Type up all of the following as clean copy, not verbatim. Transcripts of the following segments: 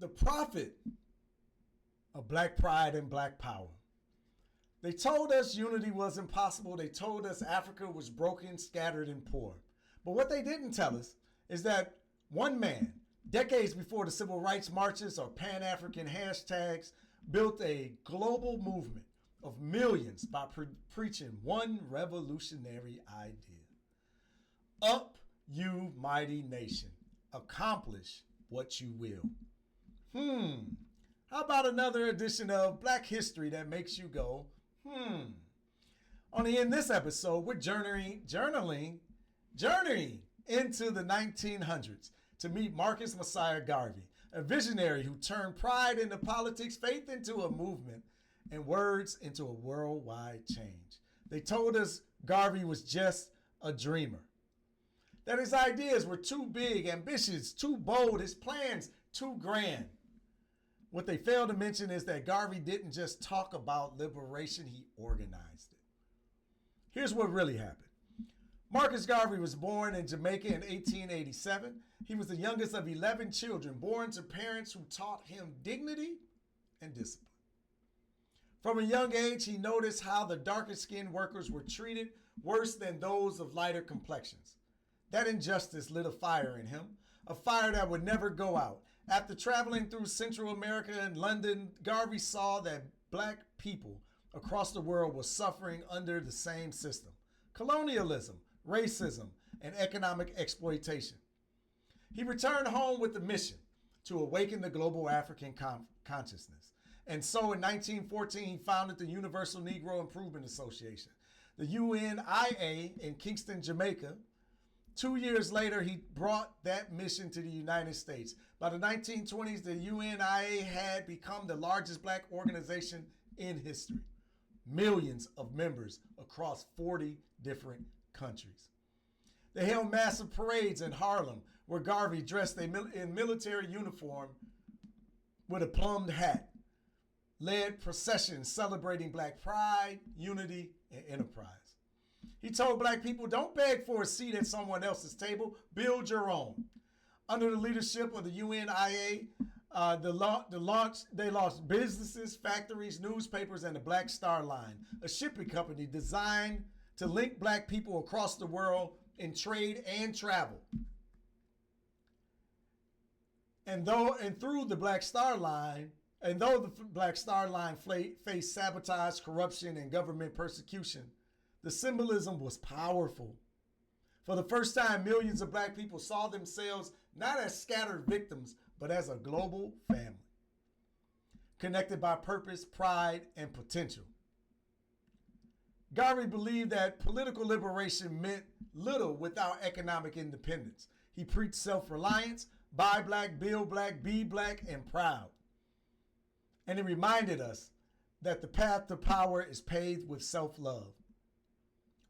the prophet of black pride and black power. They told us unity was impossible. They told us Africa was broken, scattered, and poor. But what they didn't tell us is that one man, decades before the civil rights marches or Pan-African hashtags, built a global movement of millions by preaching one revolutionary idea. Up, you mighty nation. Accomplish what you will. How about another edition of Black History that makes you go, Only in this episode, we're journeying into the 1900s to meet Marcus Messiah Garvey, a visionary who turned pride into politics, faith into a movement, and words into a worldwide change. They told us Garvey was just a dreamer, that his ideas were too big, ambitious, too bold, his plans too grand. What they failed to mention is that Garvey didn't just talk about liberation, he organized it. Here's what really happened. Marcus Garvey was born in Jamaica in 1887. He was the youngest of 11 children born to parents who taught him dignity and discipline. From a young age, he noticed how the darker-skinned workers were treated worse than those of lighter complexions. That injustice lit a fire in him, a fire that would never go out. After traveling through Central America and London, Garvey saw that black people across the world were suffering under the same system: colonialism, racism, and economic exploitation. He returned home with a mission to awaken the global African consciousness. And so in 1914, he founded the Universal Negro Improvement Association, the UNIA in Kingston, Jamaica. 2 years later, he brought that mission to the United States. By the 1920s, the UNIA had become the largest black organization in history. Millions of members across 40 different countries. They held massive parades in Harlem, where Garvey, dressed in military uniform with a plumed hat, led processions celebrating black pride, unity, and enterprise. He told black people, don't beg for a seat at someone else's table, build your own. Under the leadership of the UNIA, they launched businesses, factories, newspapers, and the Black Star Line, a shipping company designed to link black people across the world in trade and travel. Though the Black Star Line faced sabotage, corruption, and government persecution, the symbolism was powerful. For the first time, millions of black people saw themselves not as scattered victims, but as a global family, connected by purpose, pride, and potential. Garvey believed that political liberation meant little without economic independence. He preached self-reliance, buy black, build black, be black, and proud. And he reminded us that the path to power is paved with self-love.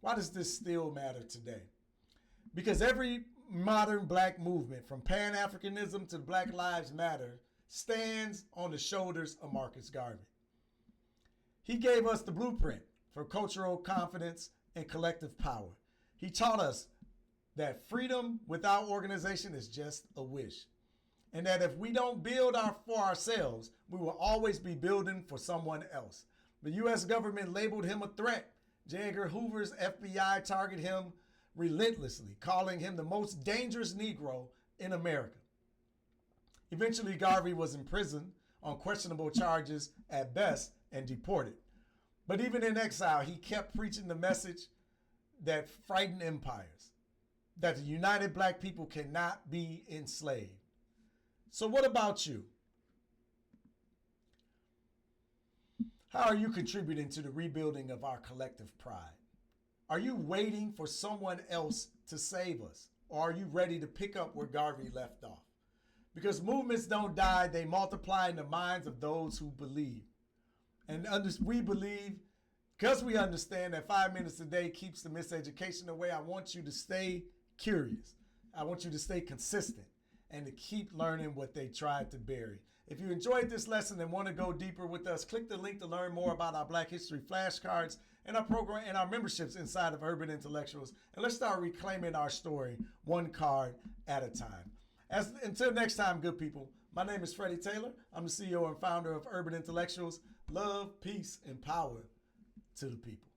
Why does this still matter today? Because every modern black movement, from Pan-Africanism to Black Lives Matter, stands on the shoulders of Marcus Garvey. He gave us the blueprint for cultural confidence and collective power. He taught us that freedom without organization is just a wish, and that if we don't build for ourselves, we will always be building for someone else. The U.S. government labeled him a threat. J. Edgar Hoover's FBI targeted him relentlessly, calling him the most dangerous Negro in America. Eventually, Garvey was imprisoned on questionable charges at best and deported. But even in exile, he kept preaching the message that frightened empires, that the united black people cannot be enslaved. So what about you? How are you contributing to the rebuilding of our collective pride? Are you waiting for someone else to save us? Or are you ready to pick up where Garvey left off? Because movements don't die, they multiply in the minds of those who believe. And we believe, because we understand that 5 minutes a day keeps the miseducation away, I want you to stay curious. I want you to stay consistent and to keep learning what they tried to bury. If you enjoyed this lesson and want to go deeper with us, click the link to learn more about our Black History flashcards and our program and our memberships inside of Urban Intellectuals. And let's start reclaiming our story one card at a time. Until next time, good people, My name is Freddie Taylor. I'm the CEO and founder of Urban Intellectuals. Love, peace, and power to the people.